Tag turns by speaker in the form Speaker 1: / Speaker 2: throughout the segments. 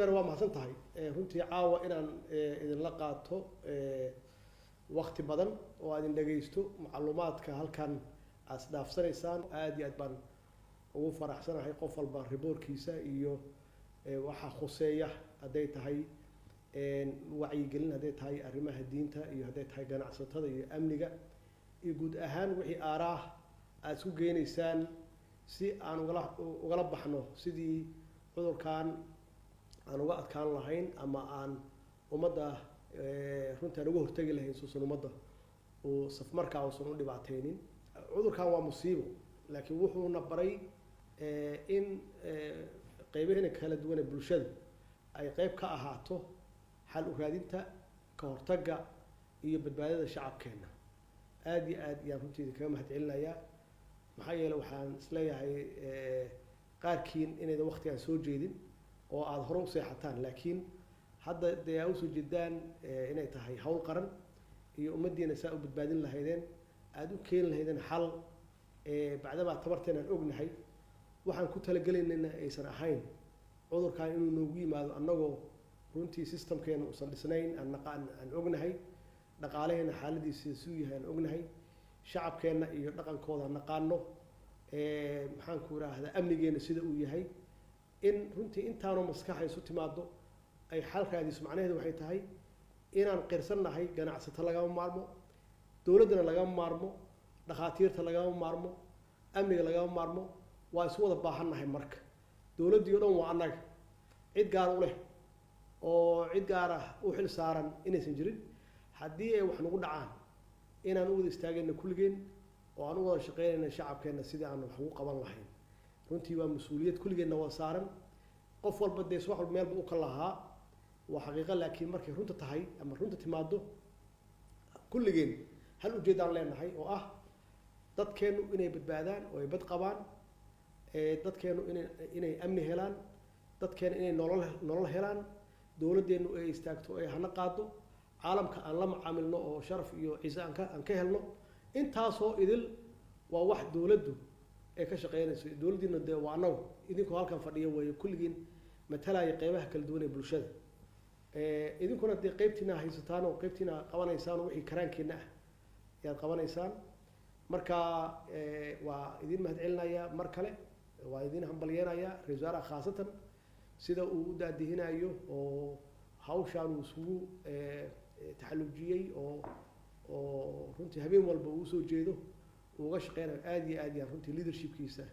Speaker 1: mudane waa mahadsan tahay runtii caawa inaan idinla qaato waqti badan oo aad dhageysto macluumaadka halkan aad dhaafsanaysaan aad iyo aad baan ugu faraxsanahay qof walba riboorkiisa iyo waxa khuseeya haday tahay wacyigelin haday tahay arrimaha diinta iyo haday tahay ganacsatada iyo amniga iyo guud ahaan wixii aaraah aad isku geenaysaan si aan ugala baxno sidii cudurkan aan uga adkaan lahayn ama aan ummadda runtii uga hortagi lahayn suusan ummadda oo safmarkaa uusan u dhibaateynin cudurkan waa musiibo laakiin wuxuuna baray in qaybaheena kala duwan ee bulshada ay qayb ka ahaato xal u raadinta ka hortagga iyo badbaadada shacabkeena aad iyo aad ayaan runtii kaga mahadcelinayaa maxaa yeelay waxaan isleeyahay qaarkiin inaydan waqtigan soo jeedin oo aad hore u seexataan laakiin hadda dee aad usoo jeedaan inay tahay hawl qaran iyo ummaddiina saa u badbaadin lahaydeen aad u keeni lahaydeen xal bacdaba tabarteen aan ognahay waxaan ku talagelaynayna aysan ahayn cudurkan inuu noogu yimaado annagoo runtii systemkeena uusan dhisnayn aan ognahay dhaqaalaheena xaaladiisa suu yahay aan ognahay shacabkeena iyo dhaqankooda naqaano maxaan ku yiraahdaa amnigeena sida uu yahay in runtii intaanu maskaxa isu timaado ay xal raadiso macnaheedu waxay tahay inaan qirsannahay ganacsato lagama maarmo dowladdana lagama maarmo dhakhaatiirta lagama maarmo amniga lagama maarmo waa isu wada baahannahay marka dowladdii oo dhan waa annaga cid gaar u leh oo cid gaar ah u xil saaran inaysan jirin haddii ay wax nagu dhacaan inaan u wada istaagayna kulligeen oo aan u wada shaqeynayna shacabkeena sidii aan wax ugu qaban lahayn runtii waa mas-uuliyad kulligeenna waa saaran qof walba dee wax walba meelba u ka lahaa waa xaqiiqo laakiin markay runta tahay ama runta timaado kulligeen hal ujeedaan leenahay oo ah dadkeenu inay badbaadaan oo ay bad qabaan dadkeenu inay amni helaan dadkeena inay nolol helaan dowladdeenu ay istaagto ay hana qaado caalamka aan la macaamilno oo sharaf iyo ciise aan ka helno intaasoo idil waa wax dowladdu ay ka shaqeynayso dowladdiina dee waa annagu idinkoo halkan fadhiya weeye kulligiin matalaya qeybaha kala duwan ee bulshada idinkuna dee qeybtiina haysataan oo qeybtiina qabanaysaan wixii karaankeena ah ayaad qabanaysaan marka waa idin mahadcelinayaa mar kale waa idin hambalyeenayaa ra-iisul wasaaraha khaasatan sida uu u daadihinayo oo hawshaan uu isugu taxallujiyey oo runtii habeen walba uu soo jeedo uu uga shaqeynayo aad iyo aad yaan runtii leadershipkiisa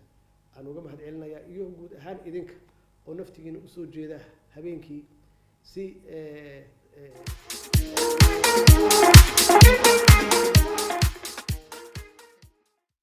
Speaker 1: aan uga mahadcelinayaa iyo guud ahaan idinka oo naftigiina usoo jeeda habeenkii si